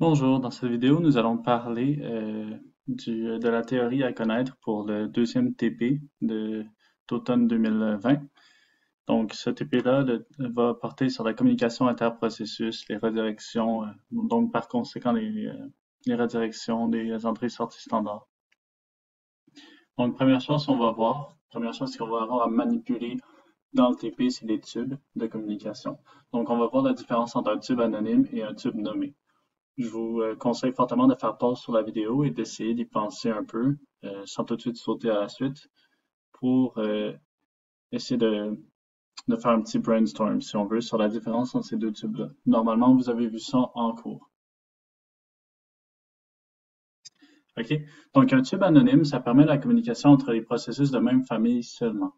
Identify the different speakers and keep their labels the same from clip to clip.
Speaker 1: Bonjour, dans cette vidéo, nous allons parler de la théorie à connaître pour le deuxième TP d'automne 2020. Donc, ce TP-là va porter sur la communication interprocessus, les redirections, donc par conséquent les redirections des entrées-sorties standards. Donc, première chose qu'on va avoir à manipuler dans le TP, c'est les tubes de communication. Donc, on va voir la différence entre un tube anonyme et un tube nommé. Je vous conseille fortement de faire pause sur la vidéo et d'essayer d'y penser un peu, sans tout de suite sauter à la suite, pour essayer de faire un petit brainstorm, si on veut, sur la différence entre ces deux tubes-là. Normalement, vous avez vu ça en cours. OK? Donc, un tube anonyme, ça permet la communication entre les processus de même famille seulement.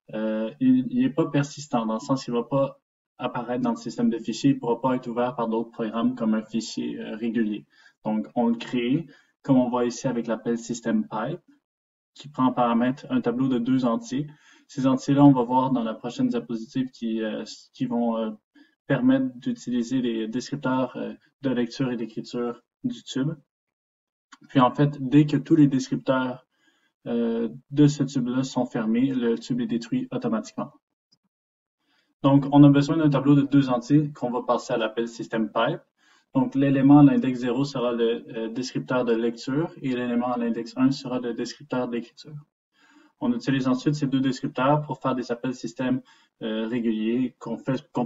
Speaker 1: Il n'est pas persistant, dans le sens qu'il ne va pas apparaître dans le système de fichiers, il ne pourra pas être ouvert par d'autres programmes comme un fichier régulier. Donc, on le crée, comme on voit ici avec l'appel system pipe, qui prend en paramètre un tableau de deux entiers. Ces entiers-là, on va voir dans la prochaine diapositive qui vont permettre d'utiliser les descripteurs de lecture et d'écriture du tube. Puis en fait, dès que tous les descripteurs de ce tube-là sont fermés, le tube est détruit automatiquement. Donc, on a besoin d'un tableau de deux entiers qu'on va passer à l'appel system pipe. Donc, l'élément à l'index 0 sera le descripteur de lecture et l'élément à l'index 1 sera le descripteur d'écriture. On utilise ensuite ces deux descripteurs pour faire des appels système réguliers qu'on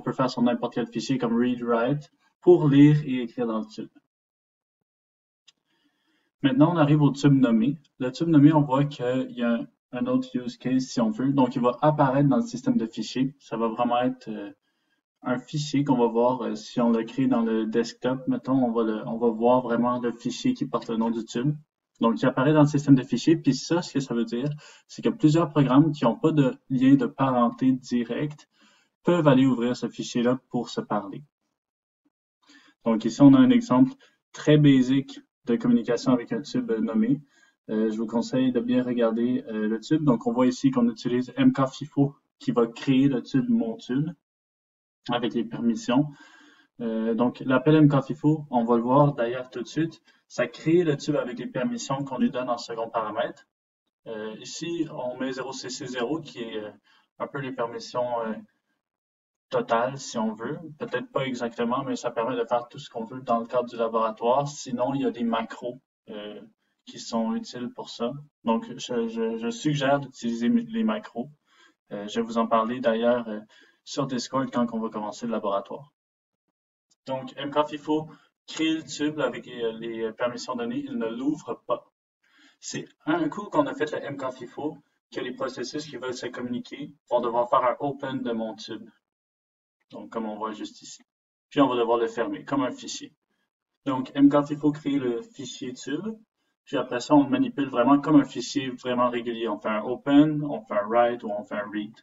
Speaker 1: peut faire sur n'importe quel fichier comme read-write pour lire et écrire dans le tube. Maintenant, on arrive au tube nommé. Le tube nommé, on voit qu'il y a un autre use case si on veut. Donc, il va apparaître dans le système de fichiers. Ça va vraiment être un fichier qu'on va voir si on le crée dans le desktop. Mettons, on va voir vraiment le fichier qui porte le nom du tube. Donc, il apparaît dans le système de fichiers. Puis ça, ce que ça veut dire, c'est que plusieurs programmes qui n'ont pas de lien de parenté direct peuvent aller ouvrir ce fichier-là pour se parler. Donc, ici, on a un exemple très basique de communication avec un tube nommé. Je vous conseille de bien regarder le tube. Donc, on voit ici qu'on utilise mkfifo qui va créer le tube mon tube avec les permissions. Donc, l'appel mkfifo, on va le voir d'ailleurs tout de suite, ça crée le tube avec les permissions qu'on lui donne en second paramètre. Ici, on met 0cc0 qui est un peu les permissions totales, si on veut. Peut-être pas exactement, mais ça permet de faire tout ce qu'on veut dans le cadre du laboratoire. Sinon, il y a des macros qui sont utiles pour ça. Donc, je suggère d'utiliser les macros. Je vais vous en parler d'ailleurs sur Discord quand on va commencer le laboratoire. Donc, mkfifo crée le tube avec les permissions données, il ne l'ouvre pas. C'est un coup qu'on a fait le mkfifo que les processus qui veulent se communiquer vont devoir faire un open de mon tube. Donc, comme on voit juste ici. Puis, on va devoir le fermer, comme un fichier. Donc, mkfifo crée le fichier tube. Puis après ça, on le manipule vraiment comme un fichier vraiment régulier. On fait un open, on fait un write ou on fait un read.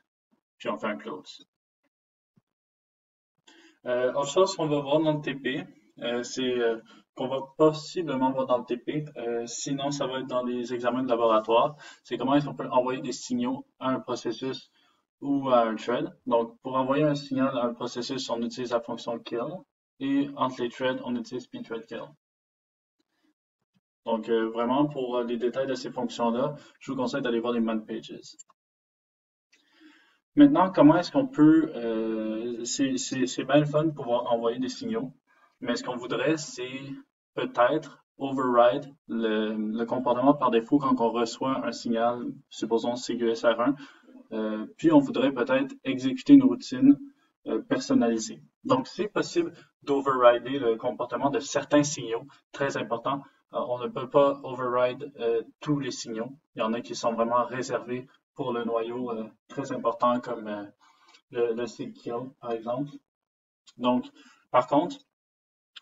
Speaker 1: Puis on fait un close. Autre chose qu'on va voir dans le TP, c'est qu'on va possiblement voir dans le TP, sinon ça va être dans les examens de laboratoire, c'est comment est-ce qu'on peut envoyer des signaux à un processus ou à un thread. Donc, pour envoyer un signal à un processus, on utilise la fonction kill, et entre les threads, on utilise pthread-kill. Donc, vraiment, pour les détails de ces fonctions-là, je vous conseille d'aller voir les man pages. Maintenant, comment est-ce qu'on peut... c'est bien le fun de pouvoir envoyer des signaux, mais ce qu'on voudrait, c'est peut-être override le comportement par défaut quand on reçoit un signal, supposons CQSR1, puis on voudrait peut-être exécuter une routine personnalisée. Donc, c'est possible d'overrider le comportement de certains signaux très importants. On ne peut pas override tous les signaux. Il y en a qui sont vraiment réservés pour le noyau très important comme le seek-kill, par exemple. Donc, par contre,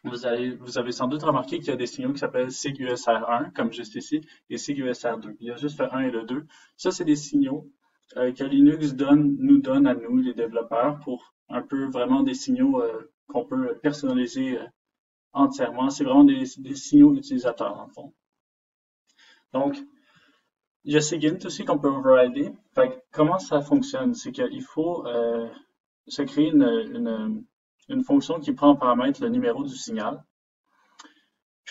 Speaker 1: vous avez sans doute remarqué qu'il y a des signaux qui s'appellent SIGUSR1, comme juste ici, et SIGUSR2. Il y a juste le 1 et le 2. Ça, c'est des signaux que Linux nous donne à nous, les développeurs, pour un peu vraiment des signaux qu'on peut personnaliser entièrement. C'est vraiment des signaux utilisateurs, en fond. Donc, il y a SIGINT aussi qu'on peut overrider. Fait, comment ça fonctionne? C'est qu'il faut se créer une fonction qui prend en paramètre le numéro du signal.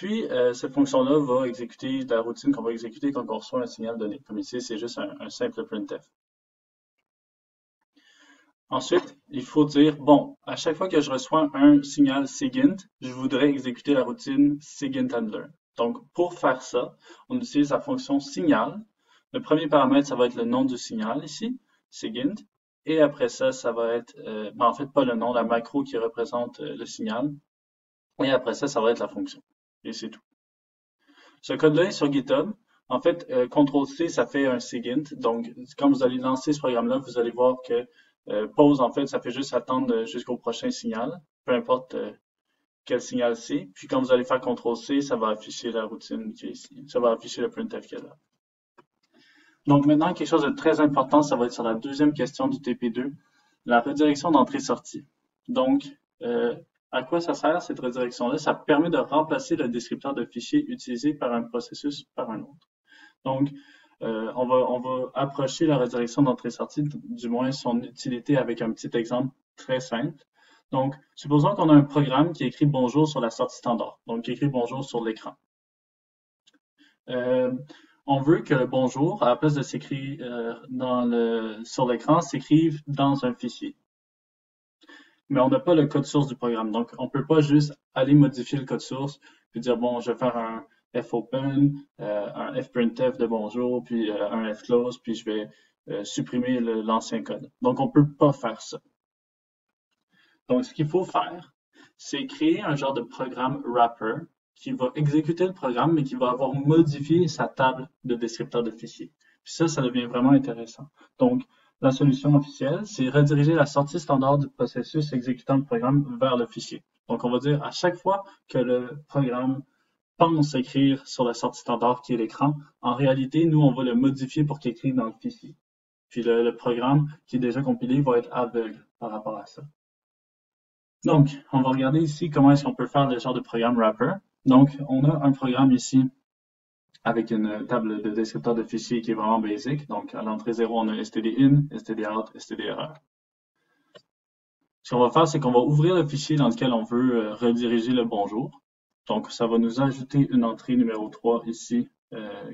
Speaker 1: Puis, cette fonction-là va exécuter la routine qu'on va exécuter quand on reçoit un signal donné. Comme ici, c'est juste un simple printf. Ensuite, il faut dire, bon, à chaque fois que je reçois un signal SIGINT, je voudrais exécuter la routine SIGINT-handler. Donc, pour faire ça, on utilise la fonction signal. Le premier paramètre, ça va être le nom du signal ici, SIGINT. Et après ça, ça va être, en fait, pas le nom, la macro qui représente le signal. Et après ça, ça va être la fonction. Et c'est tout. Ce code-là est sur GitHub. En fait, CTRL-C, ça fait un SIGINT. Donc, quand vous allez lancer ce programme-là, vous allez voir que pause, en fait, ça fait juste attendre jusqu'au prochain signal, peu importe quel signal c'est. Puis quand vous allez faire CTRL-C, ça va afficher la routine qui est ici. Ça va afficher le printf qui est là. Donc maintenant, quelque chose de très important, ça va être sur la deuxième question du TP2, la redirection d'entrée-sortie. Donc, à quoi ça sert cette redirection-là? Ça permet de remplacer le descripteur de fichier utilisé par un processus par un autre. Donc, on va approcher la redirection d'entrée-sortie, du moins son utilité, avec un petit exemple très simple. Donc, supposons qu'on a un programme qui écrit bonjour sur la sortie standard, donc qui écrit bonjour sur l'écran. On veut que le bonjour, à la place de s'écrire sur l'écran, s'écrive dans un fichier. Mais on n'a pas le code source du programme, donc on ne peut pas juste aller modifier le code source puis dire, bon, je vais faire un fopen, un fprintf de bonjour, puis un fclose, puis je vais supprimer l'ancien code. Donc, on ne peut pas faire ça. Donc, ce qu'il faut faire, c'est créer un genre de programme wrapper qui va exécuter le programme, mais qui va avoir modifié sa table de descripteur de fichiers. Puis ça devient vraiment intéressant. Donc, la solution officielle, c'est rediriger la sortie standard du processus exécutant le programme vers le fichier. Donc, on va dire à chaque fois que le programme pense écrire sur la sortie standard qui est l'écran, en réalité, nous, on va le modifier pour qu'il écrive dans le fichier. Puis le programme qui est déjà compilé va être aveugle par rapport à ça. Donc, on va regarder ici comment est-ce qu'on peut faire le genre de programme wrapper. Donc, on a un programme ici avec une table de descripteur de fichiers qui est vraiment basic. Donc, à l'entrée 0, on a stdin, stdout, stderr. Ce qu'on va faire, c'est qu'on va ouvrir le fichier dans lequel on veut rediriger le bonjour. Donc, ça va nous ajouter une entrée numéro 3 ici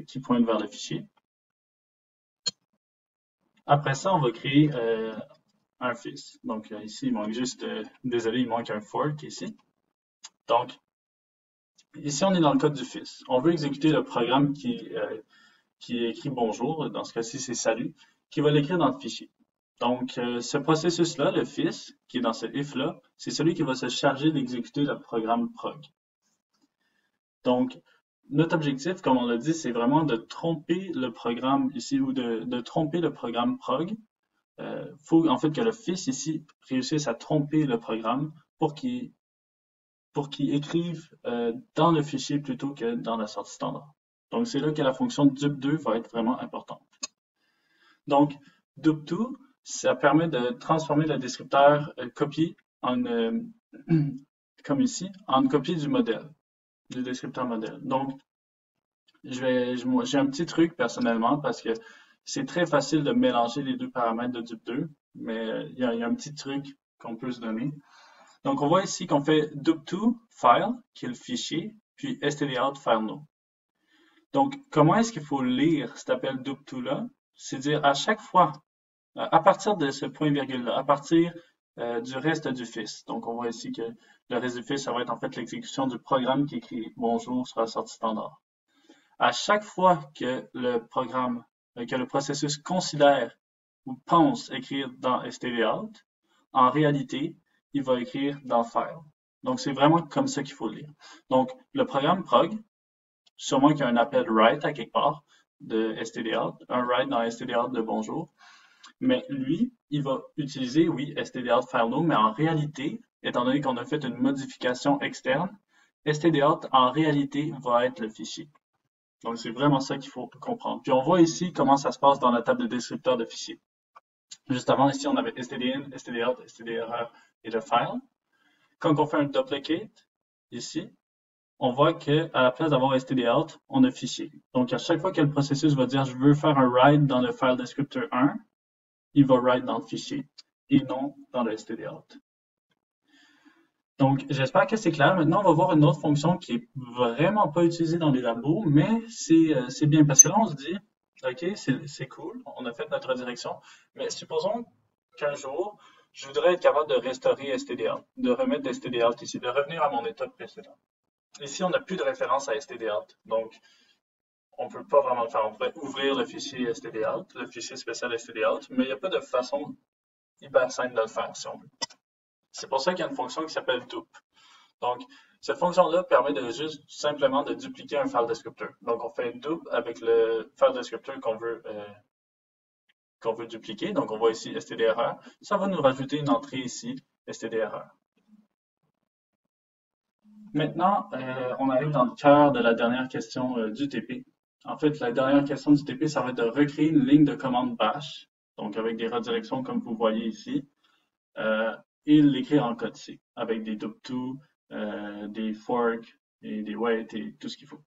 Speaker 1: qui pointe vers le fichier. Après ça, on va créer un fils. Donc, ici, il manque juste, désolé, il manque un fork ici. Donc, ici, on est dans le code du fils. On veut exécuter le programme qui écrit bonjour, dans ce cas-ci, c'est salut, qui va l'écrire dans le fichier. Donc, ce processus-là, le fils, qui est dans ce if-là, c'est celui qui va se charger d'exécuter le programme prog. Donc, notre objectif, comme on l'a dit, c'est vraiment de tromper le programme ici, ou de tromper le programme prog. Faut en fait que le fils ici réussisse à tromper le programme pour qu'il écrive dans le fichier plutôt que dans la sortie standard. Donc, c'est là que la fonction dup2 va être vraiment importante. Donc, dup2, ça permet de transformer le descripteur copie en, comme ici, en copie du modèle, du descripteur modèle. Donc, j'ai un petit truc personnellement parce que c'est très facile de mélanger les deux paramètres de dup2, mais il y a un petit truc qu'on peut se donner. Donc, on voit ici qu'on fait dup2 file, qui est le fichier, puis stdout file no. Donc, comment est-ce qu'il faut lire cet appel dup2-là? C'est dire à chaque fois, à partir de ce point virgule-là, à partir du reste du fils. Donc, on voit ici que le reste du fils, ça va être en fait l'exécution du programme qui écrit bonjour sur la sortie standard. À chaque fois que le programme, que le processus considère ou pense écrire dans stdout, en réalité, il va écrire dans file. Donc, c'est vraiment comme ça qu'il faut le lire. Donc, le programme prog, sûrement qu'il y a un appel write à quelque part de stdout, un write dans stdout de bonjour, mais lui, il va utiliser, oui, stdout file no, mais en réalité, étant donné qu'on a fait une modification externe, stdout en réalité va être le fichier. Donc, c'est vraiment ça qu'il faut comprendre. Puis, on voit ici comment ça se passe dans la table de descripteur de fichiers. Juste avant, ici, on avait stdin, stdout, stderr et le file. Quand on fait un duplicate, ici, on voit qu'à la place d'avoir stdout, on a fichier. Donc, à chaque fois que le processus va dire « je veux faire un write dans le file descriptor 1 », il va write dans le fichier et non dans le stdout. Donc, j'espère que c'est clair. Maintenant, on va voir une autre fonction qui est vraiment pas utilisée dans les labos, mais c'est bien parce que là, on se dit, OK, c'est cool, on a fait notre redirection, mais supposons qu'un jour, je voudrais être capable de restaurer stdout, de remettre stdout ici, de revenir à mon état précédent. Ici, on n'a plus de référence à stdout, donc on peut pas vraiment le faire. On pourrait ouvrir le fichier stdout, le fichier spécial stdout, mais il n'y a pas de façon hyper simple de le faire, si on veut. C'est pour ça qu'il y a une fonction qui s'appelle dup. Donc, cette fonction-là permet de juste simplement de dupliquer un file descriptor. Donc, on fait dup avec le file descriptor qu'on veut dupliquer. Donc, on voit ici stderr. Ça va nous rajouter une entrée ici, stderr. Maintenant, on arrive dans le cœur de la dernière question du TP. En fait, la dernière question du TP, ça va être de recréer une ligne de commande bash, donc avec des redirections comme vous voyez ici, et l'écrire en code C, avec des dup2, des forks et des wait et tout ce qu'il faut.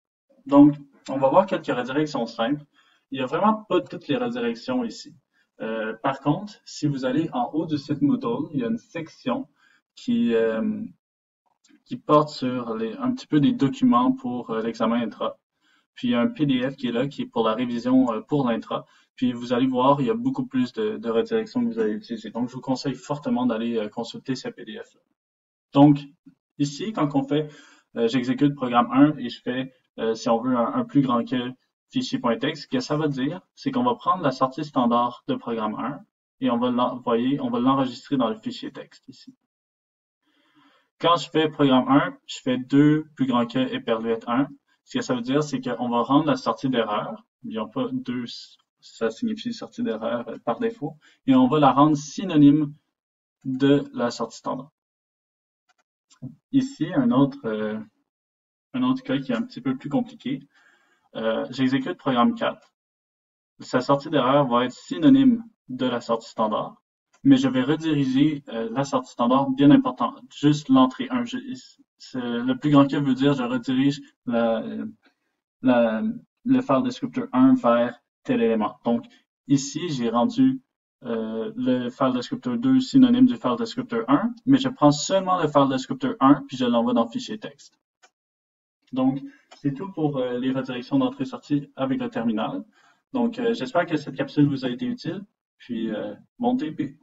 Speaker 1: Donc, on va voir quelques redirections simples. Il n'y a vraiment pas toutes les redirections ici. Par contre, si vous allez en haut du site Moodle, il y a une section qui, euh, qui porte sur un petit peu des documents pour l'examen intra. Puis il y a un PDF qui est là, qui est pour la révision pour l'intra. Puis vous allez voir, il y a beaucoup plus de redirections que vous allez utiliser. Donc, je vous conseille fortement d'aller consulter ce PDF-là. Donc, ici, quand on fait, j'exécute programme 1 et je fais, si on veut, un plus grand que fichier.txt, ce que ça va dire, c'est qu'on va prendre la sortie standard de programme 1 et on va l'envoyer, on va l'enregistrer dans le fichier texte ici. Quand je fais programme 1, je fais 2 plus grand que éperluette 1. Ce que ça veut dire, c'est qu'on va rendre la sortie d'erreur. Il n'y a pas 2, ça signifie sortie d'erreur par défaut. Et on va la rendre synonyme de la sortie standard. Ici, un autre cas qui est un petit peu plus compliqué. J'exécute programme 4. Sa sortie d'erreur va être synonyme de la sortie standard, mais je vais rediriger la sortie standard bien important, juste l'entrée 1. Le plus grand que veut dire je redirige le file descriptor 1 vers tel élément. Donc ici, j'ai rendu le file descriptor 2 synonyme du file descriptor 1, mais je prends seulement le file descriptor 1 puis je l'envoie dans le fichier texte. Donc, c'est tout pour les redirections d'entrée-sortie avec le terminal. Donc, j'espère que cette capsule vous a été utile. Puis, bon TP.